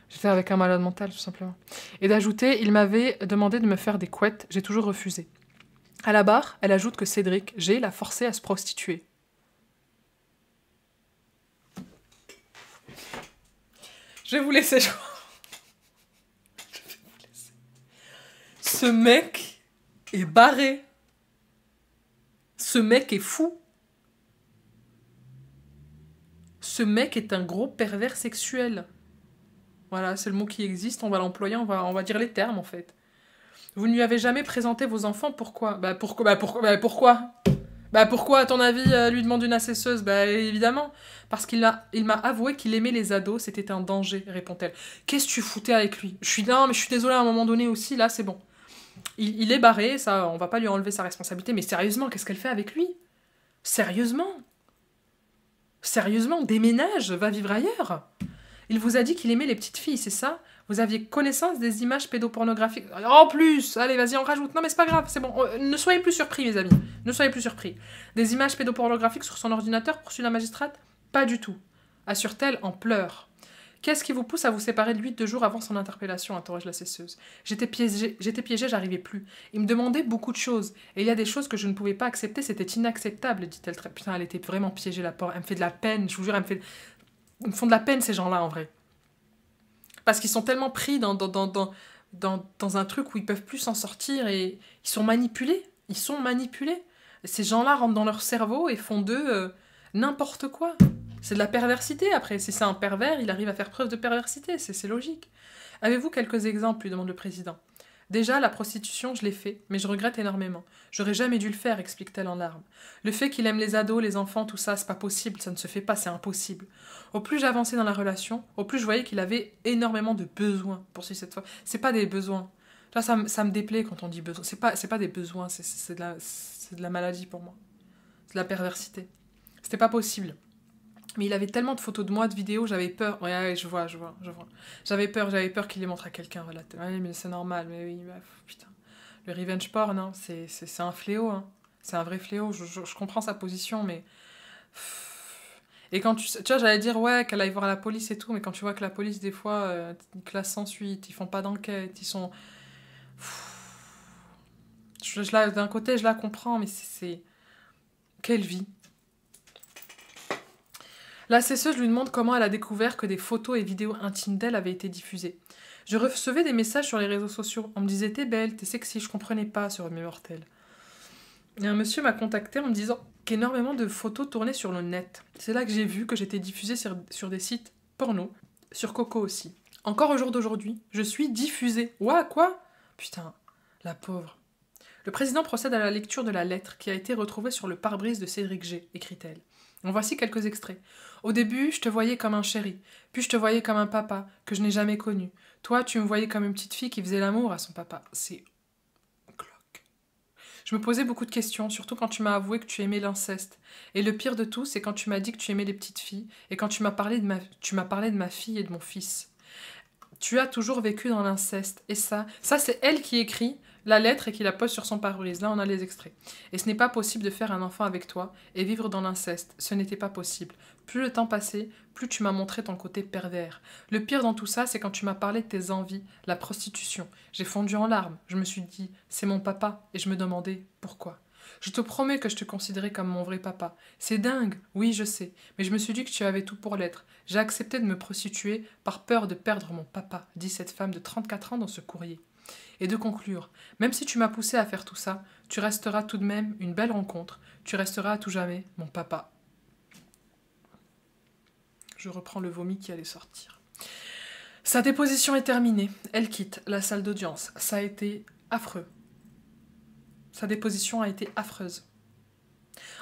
J'étais avec un malade mental, tout simplement. Et d'ajouter, il m'avait demandé de me faire des couettes. J'ai toujours refusé. À la barre, elle ajoute que Cédric G l'a forcé à se prostituer. Je vais vous laisser, je crois. Ce mec est barré. Ce mec est fou. Ce mec est un gros pervers sexuel. Voilà, c'est le mot qui existe, on va l'employer, on va dire les termes en fait. Vous ne lui avez jamais présenté vos enfants, pourquoi ? Pourquoi, à ton avis, lui demande une assesseuse ? Évidemment, parce qu'il m'a avoué qu'il aimait les ados, c'était un danger, répond-elle. Qu'est-ce que tu foutais avec lui ? Non, mais je suis désolée, à un moment donné aussi, là, c'est bon. Il est barré, ça, on va pas lui enlever sa responsabilité, mais sérieusement, qu'est-ce qu'elle fait avec lui ? Sérieusement, déménage, va vivre ailleurs. Il vous a dit qu'il aimait les petites filles, c'est ça ? Vous aviez connaissance des images pédopornographiques ? En plus, allez, vas-y, on rajoute. Non, mais c'est pas grave, c'est bon. Ne soyez plus surpris, mes amis. Ne soyez plus surpris. Des images pédopornographiques sur son ordinateur, poursuit la magistrate ? Pas du tout. Assure-t-elle en pleurs. Qu'est-ce qui vous pousse à vous séparer de lui 2 jours avant son interpellation ? Interroge la cesseuse. J'étais piégée, j'arrivais plus. Il me demandait beaucoup de choses. Et il y a des choses que je ne pouvais pas accepter, c'était inacceptable, dit-elle. Putain, elle était vraiment piégée, la pauvre. Elle me fait de la peine, je vous jure, Ils me font de la peine, ces gens-là, en vrai. Parce qu'ils sont tellement pris dans un truc où ils peuvent plus s'en sortir et ils sont manipulés. Et ces gens-là rentrent dans leur cerveau et font d'eux n'importe quoi. C'est de la perversité, après. Si c'est un pervers, il arrive à faire preuve de perversité. C'est logique. Avez-vous quelques exemples ? Lui demande le président. Déjà, la prostitution, je l'ai fait, mais je regrette énormément. J'aurais jamais dû le faire, explique-t-elle en larmes. Le fait qu'il aime les ados, les enfants, tout ça, c'est pas possible, ça ne se fait pas, c'est impossible. Au plus j'avançais dans la relation, au plus je voyais qu'il avait énormément de besoins, poursuit cette fois. C'est pas des besoins. Là, ça me déplaît quand on dit besoin. C'est pas des besoins, c'est de la maladie pour moi. C'est de la perversité. C'était pas possible. Mais il avait tellement de photos de moi, de vidéos, j'avais peur. Ouais, je vois. J'avais peur qu'il les montre à quelqu'un. Voilà. Ouais, mais c'est normal, mais oui, putain. Le revenge porn, hein, c'est un fléau, hein. C'est un vrai fléau. Je comprends sa position, mais... Et quand tu vois, j'allais dire, ouais, qu'elle aille voir la police et tout, mais quand tu vois que la police, des fois, ils classent sans suite, ils font pas d'enquête, ils sont... D'un côté, je la comprends, mais c'est... Quelle vie. La cesseuse lui demande comment elle a découvert que des photos et vidéos intimes d'elle avaient été diffusées. Je recevais des messages sur les réseaux sociaux. On me disait, t'es belle, t'es sexy, je comprenais pas sur mes mortels. Et un monsieur m'a contacté en me disant qu'énormément de photos tournaient sur le net. C'est là que j'ai vu que j'étais diffusée sur des sites porno, sur Coco aussi. Encore au jour d'aujourd'hui, je suis diffusée. Ouah, quoi? Putain, la pauvre. Le président procède à la lecture de la lettre qui a été retrouvée sur le pare-brise de Cédric G, écrit-elle. En voici quelques extraits. Au début, je te voyais comme un chéri, puis je te voyais comme un papa que je n'ai jamais connu. Toi, tu me voyais comme une petite fille qui faisait l'amour à son papa. C'est glauque. Je me posais beaucoup de questions, surtout quand tu m'as avoué que tu aimais l'inceste. Et le pire de tout, c'est quand tu m'as dit que tu aimais les petites filles, et quand tu m'as parlé de ma fille et de mon fils. Tu as toujours vécu dans l'inceste. Et ça c'est elle qui écrit la lettre et qui la pose sur son pare-brise. Là, on a les extraits. Et ce n'est pas possible de faire un enfant avec toi et vivre dans l'inceste. Ce n'était pas possible. Plus le temps passait, plus tu m'as montré ton côté pervers. Le pire dans tout ça, c'est quand tu m'as parlé de tes envies, la prostitution. J'ai fondu en larmes. Je me suis dit, c'est mon papa. Et je me demandais, pourquoi ? Je te promets que je te considérais comme mon vrai papa. C'est dingue, oui, je sais, mais je me suis dit que tu avais tout pour l'être. J'ai accepté de me prostituer par peur de perdre mon papa, dit cette femme de 34 ans dans ce courrier. Et de conclure, même si tu m'as poussé à faire tout ça, tu resteras tout de même une belle rencontre, tu resteras à tout jamais mon papa. Je reprends le vomi qui allait sortir. Sa déposition est terminée, elle quitte la salle d'audience. Ça a été affreux. Sa déposition a été affreuse.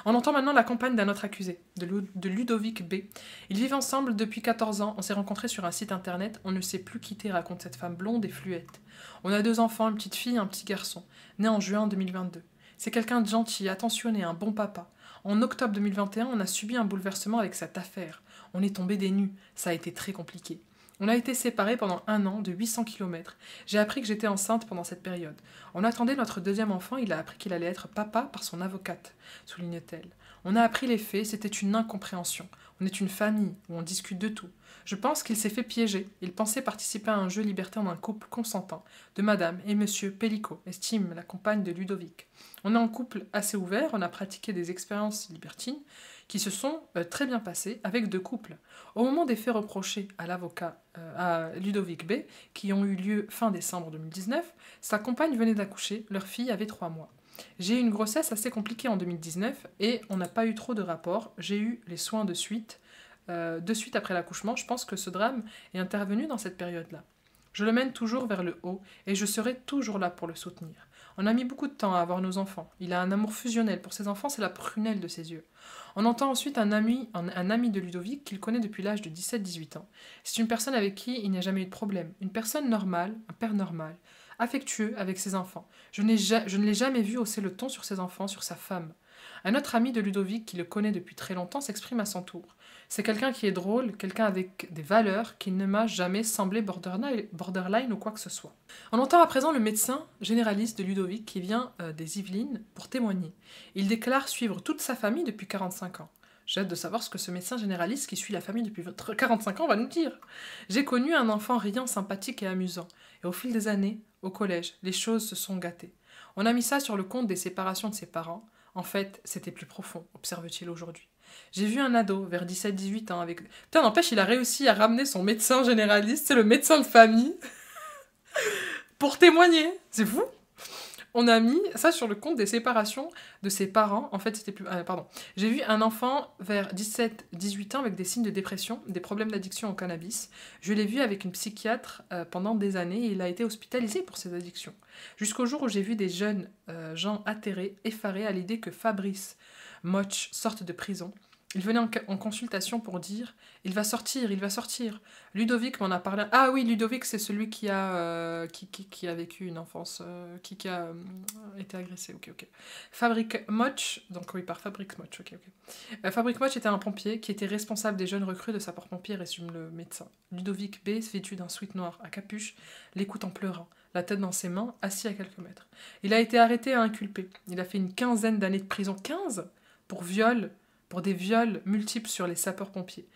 On entend maintenant la compagne d'un autre accusé, de Ludovic B. Ils vivent ensemble depuis 14 ans, on s'est rencontrés sur un site internet, on ne sait plus quitter, raconte cette femme blonde et fluette. On a 2 enfants, une petite fille et un petit garçon, né en juin 2022. C'est quelqu'un de gentil, attentionné, un bon papa. En octobre 2021, on a subi un bouleversement avec cette affaire. On est tombé des nues, ça a été très compliqué. On a été séparés pendant 1 an de 800 km. J'ai appris que j'étais enceinte pendant cette période. On attendait notre 2e enfant, il a appris qu'il allait être papa par son avocate, souligne-t-elle. On a appris les faits, c'était une incompréhension. On est une famille où on discute de tout. Je pense qu'il s'est fait piéger. Il pensait participer à un jeu libertin d'un couple consentant, de madame et monsieur Pellico, estime la compagne de Ludovic. On est en couple assez ouvert, on a pratiqué des expériences libertines qui se sont très bien passées avec 2 couples. Au moment des faits reprochés à l'avocat, à Ludovic B, qui ont eu lieu fin décembre 2019, sa compagne venait d'accoucher, leur fille avait 3 mois. J'ai eu une grossesse assez compliquée en 2019 et on n'a pas eu trop de rapports. J'ai eu les soins de suite après l'accouchement. Je pense que ce drame est intervenu dans cette période-là. Je le mène toujours vers le haut et je serai toujours là pour le soutenir. On a mis beaucoup de temps à avoir nos enfants. Il a un amour fusionnel pour ses enfants, c'est la prunelle de ses yeux. On entend ensuite un ami de Ludovic qu'il connaît depuis l'âge de 17-18 ans. C'est une personne avec qui il n'y a jamais eu de problème. Une personne normale, un père normal, affectueux avec ses enfants. Je ne l'ai jamais vu hausser le ton sur ses enfants, sur sa femme. Un autre ami de Ludovic, qui le connaît depuis très longtemps, s'exprime à son tour. C'est quelqu'un qui est drôle, quelqu'un avec des valeurs, qui ne m'a jamais semblé borderline ou quoi que ce soit. On entend à présent le médecin généraliste de Ludovic qui vient des Yvelines pour témoigner. Il déclare suivre toute sa famille depuis 45 ans. J'ai hâte de savoir ce que ce médecin généraliste qui suit la famille depuis 45 ans va nous dire. J'ai connu un enfant riant, sympathique et amusant. Et au fil des années, au collège, les choses se sont gâtées. On a mis ça sur le compte des séparations de ses parents. En fait, c'était plus profond, observe-t-il aujourd'hui. J'ai vu un ado, vers 17-18 ans, avec... Putain, n'empêche, il a réussi à ramener son médecin généraliste, c'est le médecin de famille, pour témoigner. C'est fou. On a mis ça sur le compte des séparations de ses parents. En fait, c'était plus... pardon. J'ai vu un enfant vers 17-18 ans avec des signes de dépression, des problèmes d'addiction au cannabis. Je l'ai vu avec une psychiatre pendant des années et il a été hospitalisé pour ses addictions. Jusqu'au jour où j'ai vu des jeunes gens atterrés, effarés à l'idée que Fabrice Moch sorte de prison. Il venait en consultation pour dire « Il va sortir, il va sortir ». Ludovic m'en a parlé. Ah oui, Ludovic, c'est celui qui a vécu une enfance, qui a été agressé. Ok. Fabric Moch, donc oui, par Fabric Moch, ok. Fabric Moch était un pompier qui était responsable des jeunes recrues de sapeurs-pompiers, résume le médecin. Ludovic B, vêtu d'un sweat noir à capuche, l'écoute en pleurant, la tête dans ses mains, assis à quelques mètres. Il a été arrêté et inculpé. Il a fait une 15aine d'années de prison. 15 pour viol pour des viols multiples sur les sapeurs-pompiers.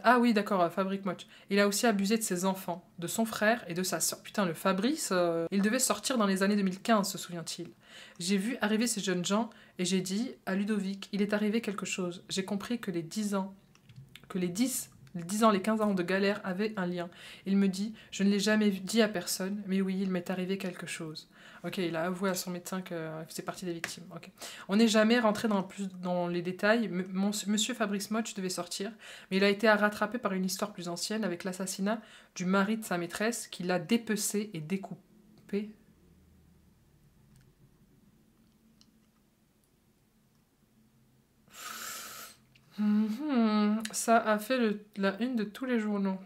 Ah oui, d'accord, Fabrice Moch. Il a aussi abusé de ses enfants, de son frère et de sa sœur. Putain, le Fabrice, il devait sortir dans les années 2015, se souvient-il. J'ai vu arriver ces jeunes gens et j'ai dit à Ludovic, il est arrivé quelque chose. J'ai compris que les 10 ans, les 15 ans de galère avaient un lien. Il me dit, je ne l'ai jamais dit à personne, mais oui, il m'est arrivé quelque chose. Ok, il a avoué à son médecin qu'il faisait partie des victimes. Okay. On n'est jamais rentré dans les détails. Monsieur Fabrice Moch devait sortir, mais il a été rattrapé par une histoire plus ancienne avec l'assassinat du mari de sa maîtresse qui l'a dépecé et découpé. Ça a fait la une de tous les journaux.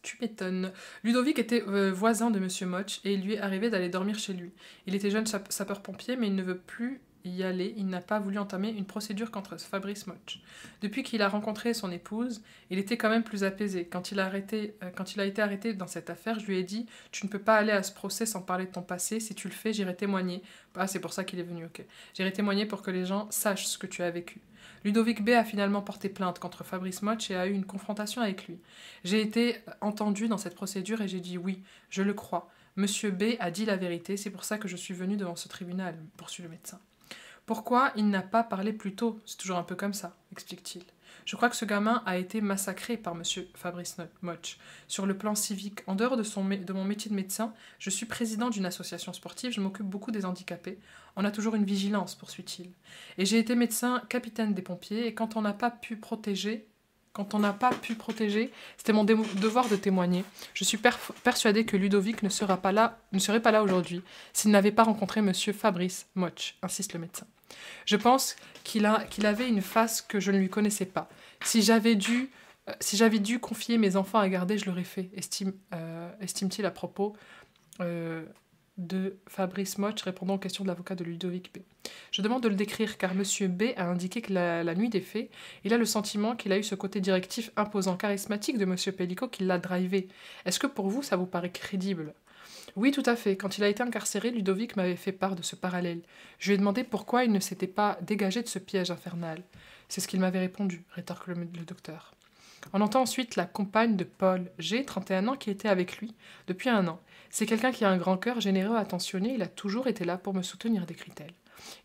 Tu m'étonnes. Ludovic était voisin de Monsieur Moch et il lui est arrivé d'aller dormir chez lui. Il était jeune sapeur-pompier, mais il ne veut plus y aller. Il n'a pas voulu entamer une procédure contre Fabrice Moch. Depuis qu'il a rencontré son épouse, il était quand même plus apaisé. Quand il a été arrêté dans cette affaire, je lui ai dit « Tu ne peux pas aller à ce procès sans parler de ton passé. Si tu le fais, j'irai témoigner. » Ah, c'est pour ça qu'il est venu, ok. « J'irai témoigner pour que les gens sachent ce que tu as vécu. » Ludovic B a finalement porté plainte contre Fabrice Moch et a eu une confrontation avec lui. J'ai été entendu dans cette procédure et j'ai dit oui, je le crois. Monsieur B a dit la vérité, c'est pour ça que je suis venu devant ce tribunal, poursuit le médecin. Pourquoi il n'a pas parlé plus tôt? C'est toujours un peu comme ça, explique-t-il. Je crois que ce gamin a été massacré par monsieur Fabrice Moch. Sur le plan civique, en dehors de mon métier de médecin, je suis président d'une association sportive, je m'occupe beaucoup des handicapés. On a toujours une vigilance, poursuit-il. Et j'ai été médecin capitaine des pompiers, et quand on n'a pas pu protéger, c'était mon devoir de témoigner. Je suis persuadée que Ludovic ne serait pas là aujourd'hui s'il n'avait pas rencontré monsieur Fabrice Moch, insiste le médecin. Je pense qu'il avait une face que je ne lui connaissais pas. Si j'avais dû confier mes enfants à garder, je l'aurais fait, estime-t-il à propos de Fabrice Moch, répondant aux questions de l'avocat de Ludovic B. Je demande de le décrire car monsieur B a indiqué que la nuit des faits, il a le sentiment qu'il a eu ce côté directif imposant, charismatique de monsieur Pellico qui l'a drivé. Est-ce que pour vous, ça vous paraît crédible ? Oui, tout à fait. Quand il a été incarcéré, Ludovic m'avait fait part de ce parallèle. Je lui ai demandé pourquoi il ne s'était pas dégagé de ce piège infernal. C'est ce qu'il m'avait répondu, rétorque le docteur. On entend ensuite la compagne de Paul G, 31 ans, qui était avec lui depuis 1 an. C'est quelqu'un qui a un grand cœur, généreux, attentionné, il a toujours été là pour me soutenir, décrit-elle.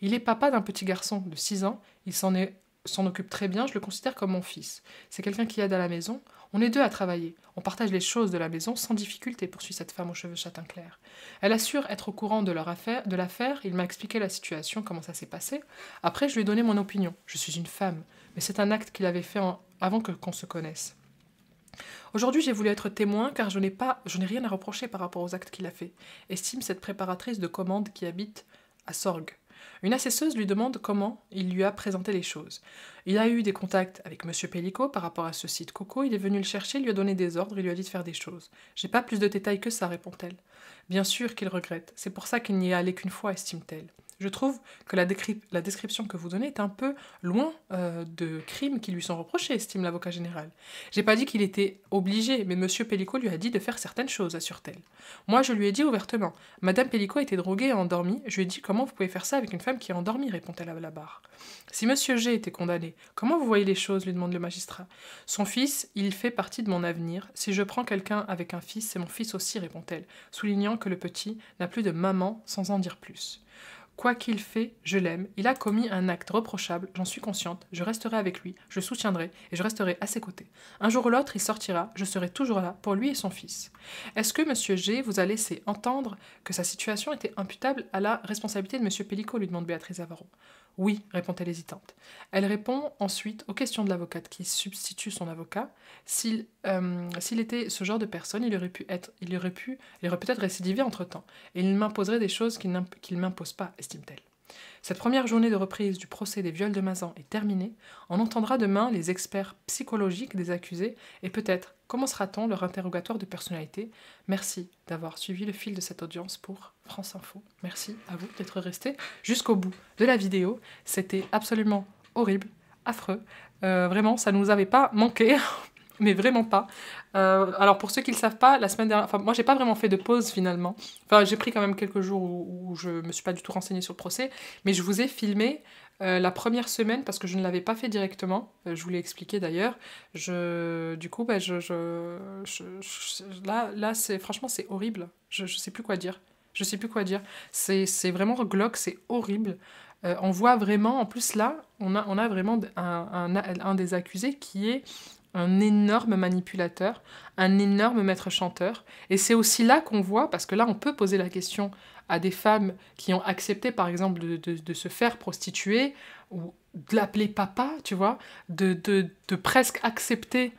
Il est papa d'un petit garçon de 6 ans, il s'en occupe très bien, je le considère comme mon fils. C'est quelqu'un qui aide à la maison, on est 2 à travailler, on partage les choses de la maison sans difficulté, poursuit cette femme aux cheveux châtain clair. Elle assure être au courant de l'affaire, il m'a expliqué la situation, comment ça s'est passé. Après, je lui ai donné mon opinion, je suis une femme, mais c'est un acte qu'il avait fait avant qu'on se connaisse. Aujourd'hui, j'ai voulu être témoin car je n'ai rien à reprocher par rapport aux actes qu'il a fait, estime cette préparatrice de commande qui habite à Sorgues. Une assesseuse lui demande comment il lui a présenté les choses. Il a eu des contacts avec monsieur Pellico par rapport à ce site Coco, il est venu le chercher, lui a donné des ordres, il lui a dit de faire des choses. J'ai pas plus de détails que ça, répond-elle. Bien sûr qu'il regrette, c'est pour ça qu'il n'y est allé qu'une fois, estime-t-elle. Je trouve que la description que vous donnez est un peu loin de crimes qui lui sont reprochés, estime l'avocat général. J'ai pas dit qu'il était obligé, mais monsieur Pellico lui a dit de faire certaines choses, assure-t-elle. Moi, je lui ai dit ouvertement. Madame Pellico était droguée et endormie. Je lui ai dit comment vous pouvez faire ça avec une femme qui est endormie, répond-elle à la barre. Si monsieur G était condamné, comment vous voyez les choses, lui demande le magistrat. Son fils, il fait partie de mon avenir. Si je prends quelqu'un avec un fils, c'est mon fils aussi, répond-elle, soulignant que le petit n'a plus de maman sans en dire plus. Quoi qu'il fait, je l'aime. Il a commis un acte reprochable, j'en suis consciente. Je resterai avec lui, je le soutiendrai et je resterai à ses côtés. Un jour ou l'autre, il sortira, je serai toujours là pour lui et son fils. Est-ce que monsieur G vous a laissé entendre que sa situation était imputable à la responsabilité de monsieur Pellico, lui demande Béatrice Avaron. Oui, répond-elle hésitante. Elle répond ensuite aux questions de l'avocate qui substitue son avocat. S'il était ce genre de personne, il aurait peut-être récidivé entre-temps, et il m'imposerait des choses qu'il ne m'impose pas, estime-t-elle. Cette première journée de reprise du procès des viols de Mazan est terminée. On entendra demain les experts psychologiques des accusés et peut-être commencera-t-on leur interrogatoire de personnalité. Merci d'avoir suivi le fil de cette audience pour France Info. Merci à vous d'être restés jusqu'au bout de la vidéo. C'était absolument horrible, affreux. Vraiment, ça ne nous avait pas manqué. mais vraiment pas. Alors pour ceux qui le savent pas, la semaine dernière, enfin moi j'ai pas vraiment fait de pause finalement. Enfin j'ai pris quand même quelques jours où je me suis pas du tout renseignée sur le procès, mais je vous ai filmé la première semaine parce que je ne l'avais pas fait directement. Je vous l'ai expliqué d'ailleurs. Du coup, bah, là c'est franchement c'est horrible. Je sais plus quoi dire. Je sais plus quoi dire. C'est vraiment glauque, c'est horrible. On voit vraiment, en plus là, on a vraiment un des accusés qui est un énorme manipulateur, un énorme maître chanteur. Et c'est aussi là qu'on voit, parce que là on peut poser la question à des femmes qui ont accepté par exemple de se faire prostituer, ou de l'appeler papa, tu vois, de presque accepter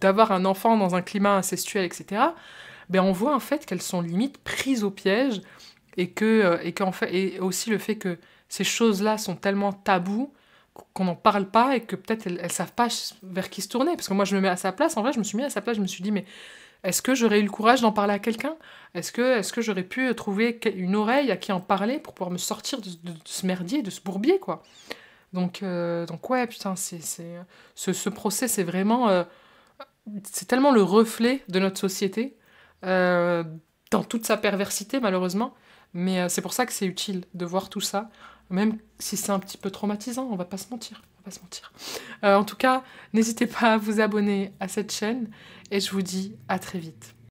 d'avoir un enfant dans un climat incestuel, etc. Ben on voit en fait qu'elles sont limite prises au piège et qu'en fait, et aussi le fait que ces choses-là sont tellement tabous qu'on n'en parle pas et que peut-être elles savent pas vers qui se tourner. Parce que moi, je me mets à sa place. En vrai, je me suis mis à sa place. Je me suis dit, mais est-ce que j'aurais eu le courage d'en parler à quelqu'un? Est-ce que j'aurais pu trouver une oreille à qui en parler pour pouvoir me sortir de ce merdier, de ce bourbier, quoi? Donc ouais, putain, ce procès, c'est vraiment... c'est tellement le reflet de notre société, euh, dans toute sa perversité, malheureusement. Mais c'est pour ça que c'est utile de voir tout ça, même si c'est un petit peu traumatisant, on va pas se mentir. On va pas se mentir. En tout cas, n'hésitez pas à vous abonner à cette chaîne, et je vous dis à très vite.